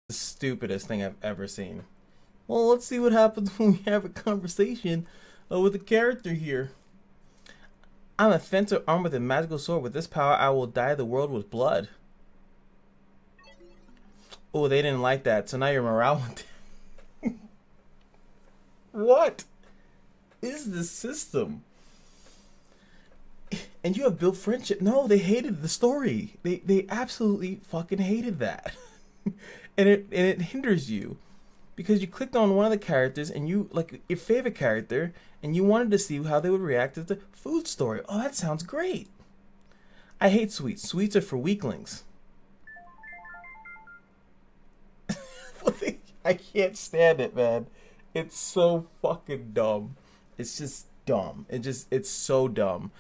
The stupidest thing I've ever seen. Well, let's see what happens when we have a conversation with a character here. I'm a fencer armed with a magical sword. With this power, I will dye the world with blood. Oh, they didn't like that, so now your morale went down. What is this system? And you have built friendship. No, they hated the story. They absolutely fucking hated that. and it hinders you. Because you clicked on one of the characters and you like your favorite character and you wanted to see how they would react to the food story. Oh, that sounds great. I hate sweets. Sweets are for weaklings. I can't stand it, man. It's so fucking dumb. It's just dumb. It's so dumb.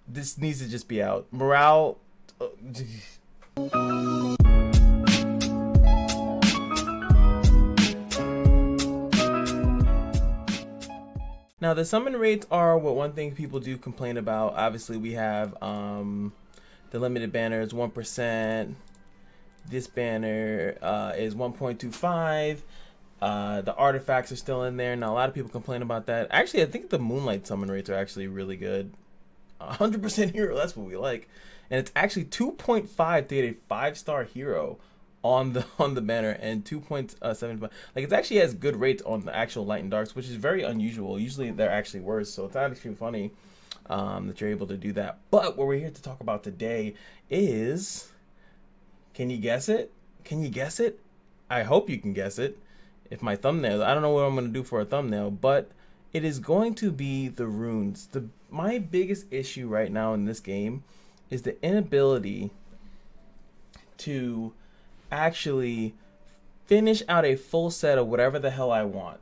This needs to just be out. Morale. Now the summon rates are what one thing people do complain about. Obviously we have the limited banner is 1%. This banner is 1.25. The artifacts are still in there. Now a lot of people complain about that. Actually, I think the moonlight summon rates are actually really good. 100% hero, that's what we like. And it's actually 2.5 to get a 5-star hero on the banner, and 2.75. Like, it actually has good rates on the actual light and darks, which is very unusual. Usually they're actually worse, so it's actually funny that you're able to do that. But what we're here to talk about today is, can you guess it? Can you guess it? I hope you can guess it. If my thumbnail, I don't know what I'm going to do for a thumbnail, but it is going to be the runes. My biggest issue right now in this game is the inability to actually finish out a full set of whatever the hell I want.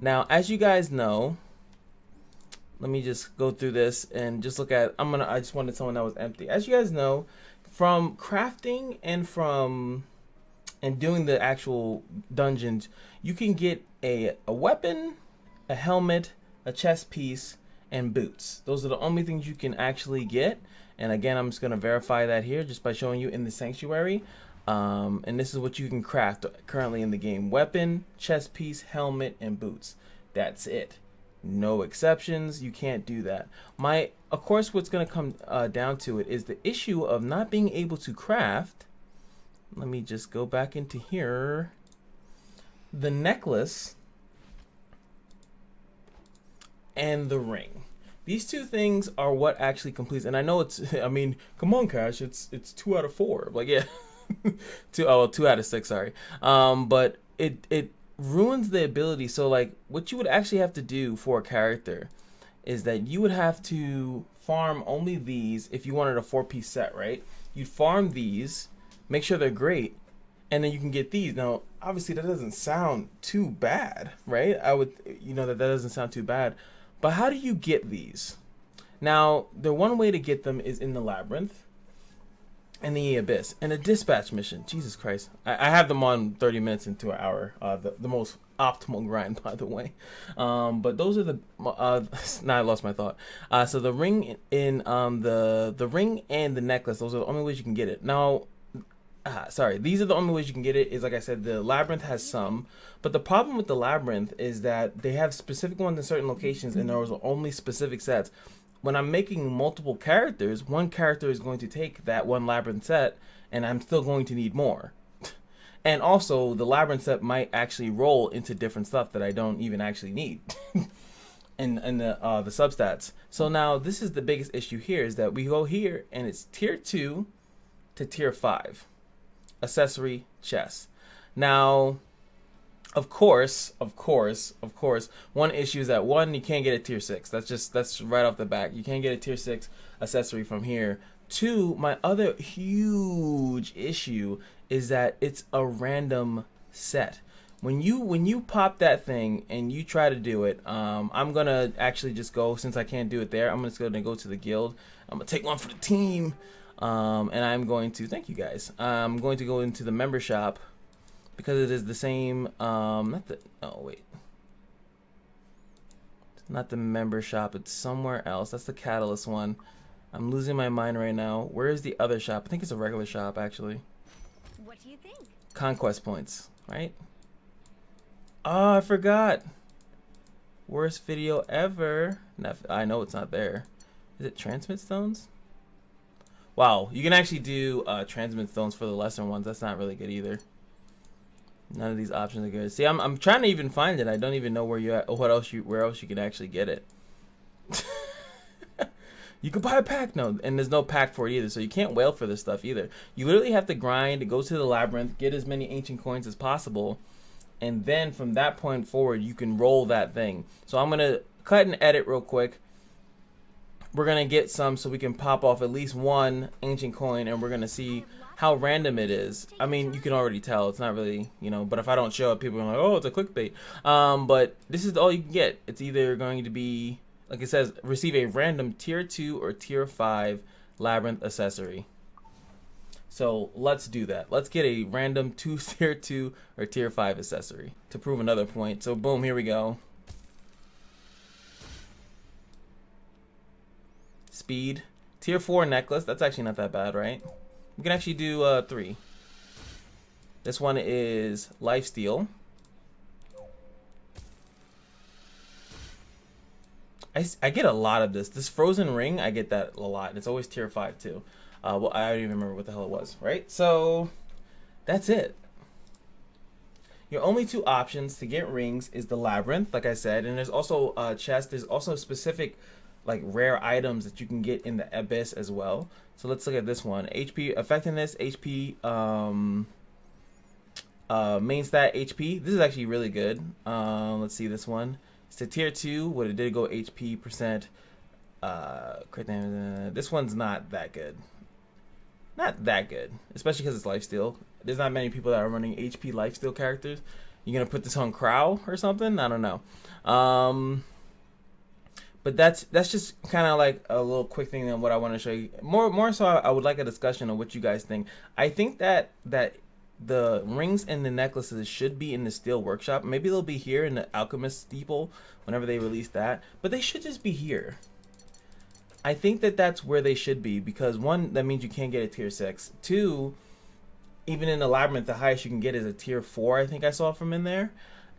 Now, as you guys know, let me just go through this and just look at, I just wanted someone that was empty. As you guys know, from crafting and doing the actual dungeons, you can get a weapon, a helmet, a chest piece, and boots. Those are the only things you can actually get. And again, I'm just going to verify that here just by showing you in the sanctuary. And this is what you can craft currently in the game. Weapon, chest piece, helmet, and boots. That's it. No exceptions. You can't do that. Of course, what's going to come down to it is the issue of not being able to craft. Let me just go back into here. The necklace and the ring. These two things are what actually completes. And I know it's, I mean, come on, Cash, it's 2 out of 4. Like, yeah. 2 out of 6, sorry. But it ruins the ability. So like what you would actually have to do for a character is that you would have to farm only these if you wanted a 4-piece set, right? You'd farm these, make sure they're great, and then you can get these. Now, obviously that doesn't sound too bad, right? That doesn't sound too bad. But how do you get these? Now, the one way to get them is in the labyrinth and the abyss and a dispatch mission. Jesus Christ. I have them on 30 minutes into an hour. The most optimal grind, by the way. But those are the now I lost my thought. So the ring in the ring and the necklace, those are the only ways you can get it. Now, these are the only ways you can get it. Is like I said, the labyrinth has some, but the problem with the labyrinth is that they have specific ones in certain locations, and there are only specific sets. When I'm making multiple characters, one character is going to take that one labyrinth set, and I'm still going to need more. And also, the labyrinth set might actually roll into different stuff that I don't even actually need. in the substats. So now this is the biggest issue here, is that we go here and it's tier 2 to tier 5. Accessory chest. Now, of course, one issue is that one, you can't get a tier 6. That's right off the back. You can't get a tier 6 accessory from here. 2, my other huge issue is that it's a random set. When you pop that thing and you try to do it, I'm gonna actually just go, since I can't do it there, I'm just gonna go to the guild. I'm gonna take one for the team. And I'm going to, thank you guys, I'm going to go into the member shop because it is the same, oh wait, it's not the member shop, it's somewhere else. That's the Catalyst one. I'm losing my mind right now. Where is the other shop? I think it's a regular shop, actually. What What do you think? Conquest points, right? Oh, I forgot. Worst video ever. I know it's not there. Is it transmit stones? Wow, you can actually do transmit stones for the lesser ones. That's not really good either. None of these options are good. See, I'm trying to even find it. I don't even know where you at. Where else you can actually get it. You can buy a pack, no, and there's no pack for it either, so you can't whale for this stuff either. You literally have to grind, go to the labyrinth, get as many ancient coins as possible, and then from that point forward, you can roll that thing. So I'm gonna cut and edit real quick. We're gonna get some so we can pop off at least one ancient coin, and we're gonna see how random it is. I mean, you can already tell it's not really, you know, but if I don't show it, people are like, oh, it's a clickbait. But this is all you can get. It's either going to be, like it says, receive a random tier 2 or tier 5 labyrinth accessory. So let's do that. Let's get a random tier 2 or tier 5 accessory to prove another point. So boom, here we go. Speed. Tier 4 necklace. That's actually not that bad, right? We can actually do 3. This one is lifesteal. I get a lot of this. This frozen ring, I get that a lot. It's always tier 5 too. Well, I don't even remember what the hell it was, right? So that's it. Your only 2 options to get rings is the labyrinth, like I said, and there's also a chest. There's also specific like rare items that you can get in the abyss as well. So let's look at this one. HP effectiveness, HP main stat HP. This is actually really good. Let's see this one. It's a tier 2. What it did go HP percent. Crit damage. This one's not that good. Not that good, especially because it's lifesteal. There's not many people that are running HP lifesteal characters. You're gonna put this on Crow or something? I don't know. But that's just kind of like a little quick thing on what I want to show you. More so, I would like a discussion on what you guys think. I think that the rings and the necklaces should be in the Steel Workshop. Maybe they'll be here in the Alchemist Steeple whenever they release that. But they should just be here. I think that that's where they should be, because 1, that means you can't get a tier 6. 2, even in the labyrinth, the highest you can get is a tier 4. I think I saw from in there.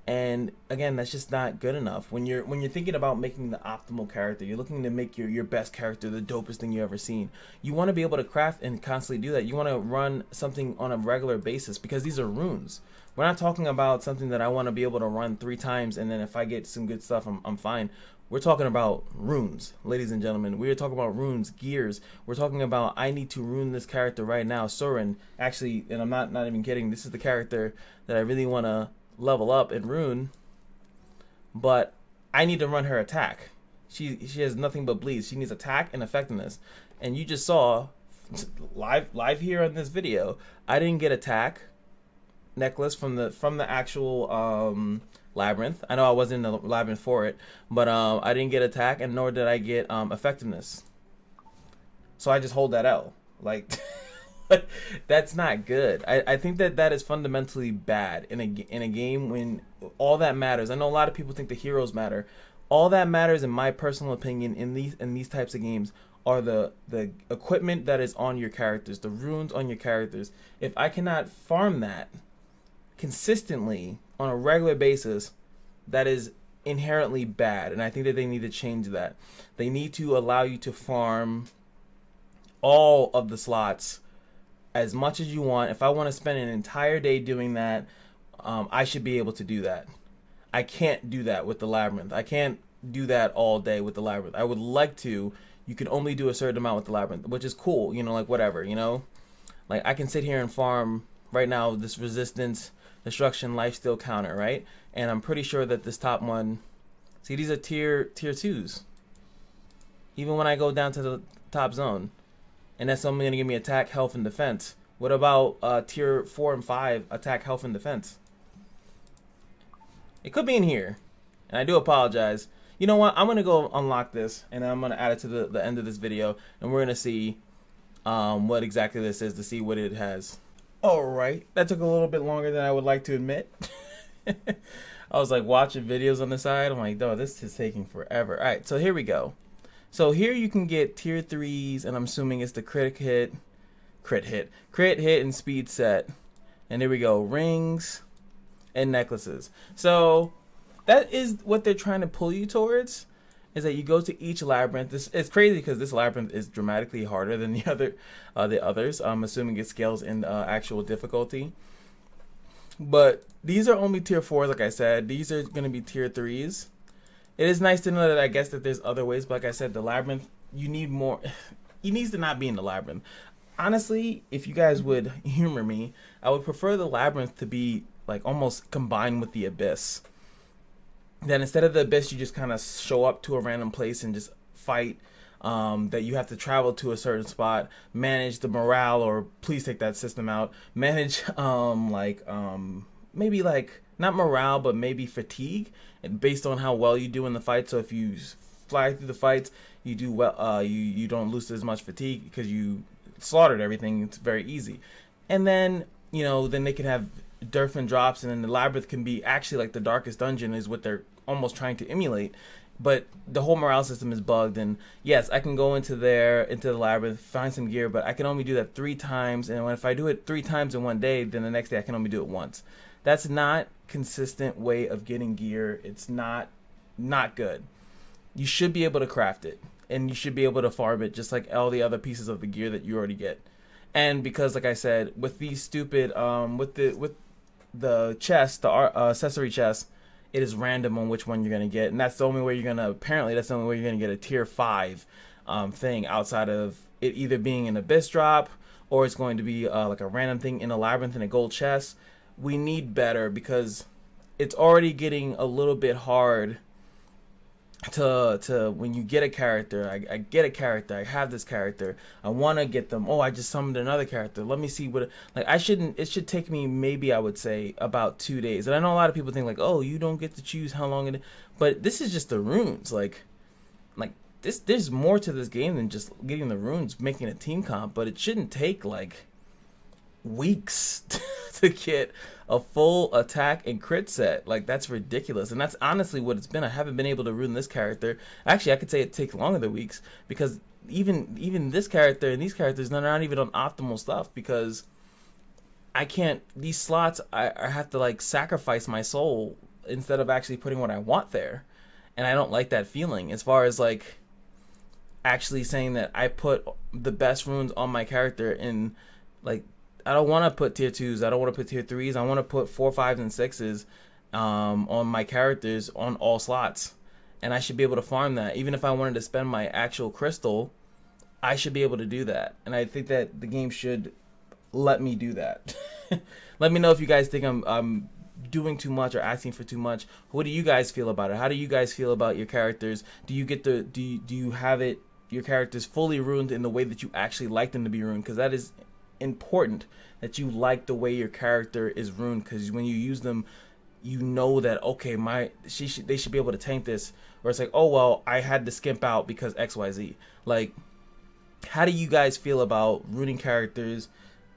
And again, that's just not good enough. When you're thinking about making the optimal character, you're looking to make your best character the dopest thing you ever seen. You want to be able to craft and constantly do that. You want to run something on a regular basis, because these are runes. We're not talking about something that I want to be able to run 3 times and then if I get some good stuff, I'm fine. We're talking about runes, ladies and gentlemen. We're talking about runes, gears. We're talking about, I need to rune this character right now. Soren, actually, and I'm not even kidding, this is the character that I really want to level up and rune, but I need to run her attack. She has nothing but bleeds. She needs attack and effectiveness. And you just saw live here on this video, I didn't get attack necklace from the actual labyrinth. I know I wasn't in the labyrinth for it, but I didn't get attack, and nor did I get effectiveness. So I just hold that L. Like that's not good. I think that is fundamentally bad in a game when all that matters. I know a lot of people think the heroes matter. All that matters, in my personal opinion, in these types of games, are the equipment that is on your characters, the runes on your characters. If I cannot farm that consistently on a regular basis, that is inherently bad, and I think that they need to change that. They need to allow you to farm all of the slots as much as you want. If I want to spend an entire day doing that, I should be able to do that. I can't do that with the labyrinth. I can't do that all day with the labyrinth. I would like to. You can only do a certain amount with the labyrinth, which is cool, you know, like whatever, you know. Like I can sit here and farm right now this resistance, destruction, lifesteal counter, right? And I'm pretty sure that this top one, see, these are tier 2s. Even when I go down to the top zone, and that's only gonna give me attack, health, and defense. What about tier 4 and 5 attack, health, and defense? It could be in here, and I do apologize. You know what? I'm gonna go unlock this, and I'm gonna add it to the end of this video, and we're gonna see what exactly this is, to see what it has. All right, that took a little bit longer than I would like to admit. I was like watching videos on the side. I'm like, oh, this is taking forever. All right, so here we go. So here you can get tier 3s, and I'm assuming it's the crit hit, and speed set. And there we go, rings and necklaces. So that is what they're trying to pull you towards, is that you go to each labyrinth. It's crazy because this labyrinth is dramatically harder than the others. I'm assuming it scales in actual difficulty. But these are only tier 4s, like I said. These are going to be tier 3s. It is nice to know that I guess that there's other ways, but like I said, the labyrinth, you need more. He needs to not be in the labyrinth. Honestly, if you guys would humor me, I would prefer the labyrinth to be like almost combined with the abyss. Then instead of the abyss, you just kind of show up to a random place and just fight. That you have to travel to a certain spot, manage the morale, or please take that system out. Manage maybe like not morale, but maybe fatigue, and based on how well you do in the fight. So if you fly through the fights, you do well. You don't lose as much fatigue because you slaughtered everything. It's very easy. And then then they can have Durfin drops, and then the labyrinth can be actually like the darkest dungeon is what they're almost trying to emulate. But the whole morale system is bugged, and yes, I can go into the labyrinth, find some gear, but I can only do that 3 times, and if I do it 3 times in one day, then the next day I can only do it once. That's not consistent way of getting gear. It's not good. You should be able to craft it, and you should be able to farm it just like all the other pieces of the gear that you already get. And because, like I said, with these stupid with the chest, the accessory chest, it is random on which one you're gonna get, and that's the only way you're gonna. Apparently, that's the only way you're gonna get a tier 5 thing outside of it either being an abyss drop or it's going to be like a random thing in a labyrinth in a gold chest. We need better because it's already getting a little bit hard to when you get a character. I get a character, I have this character, I want to get them. Oh, I just summoned another character, let me see what it should take me maybe, I would say, about 2 days. And I know a lot of people think like, oh, you don't get to choose how long it is, but this is just the runes. Like this, there's more to this game than just getting the runes, making a team comp. But it shouldn't take like weeks to get a full attack and crit set. Like, that's ridiculous, and that's honestly what it's been. I haven't been able to rune this character. Actually, I could say it takes longer than weeks, because even this character and these characters, they're not even on optimal stuff, because I can't, these slots, I have to like sacrifice my soul instead of actually putting what I want there, and I don't like that feeling. As far as like actually saying that I put the best runes on my character, in like, I don't want to put tier 2s. I don't want to put tier 3s. I want to put 4, 5s, and 6s on my characters on all slots. And I should be able to farm that. Even if I wanted to spend my actual crystal, I should be able to do that. And I think that the game should let me do that. Let me know if you guys think I'm doing too much or asking for too much. What do you guys feel about it? How do you guys feel about your characters? Do you get the do you have it, your characters, fully ruined in the way that you actually like them to be ruined? Because that is important, that you like the way your character is ruined, because when you use them, you know that, okay, they should be able to tank this. Or it's like, oh well, I had to skimp out because XYZ. Like, how do you guys feel about ruining characters?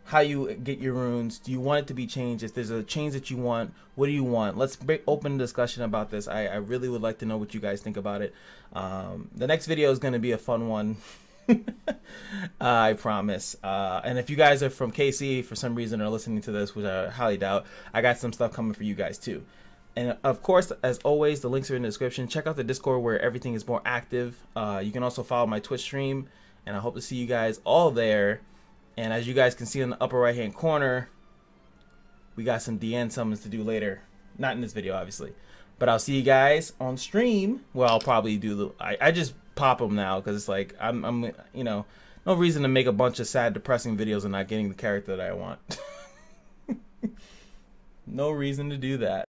How you get your runes? Do you want it to be changed? If there's a change that you want, what do you want? Let's open discussion about this. I really would like to know what you guys think about it. The next video is going to be a fun one. I promise. And if you guys are from KC for some reason are listening to this, which I highly doubt, I got some stuff coming for you guys too. And of course, as always, the links are in the description. Check out the Discord where everything is more active. You can also follow my Twitch stream, and I hope to see you guys all there. And as you guys can see in the upper right hand corner, we got some DN summons to do later. Not in this video, obviously, but I'll see you guys on stream. Well, I'll probably do I just pop them now because it's like I'm no reason to make a bunch of sad, depressing videos and not getting the character that I want. No reason to do that.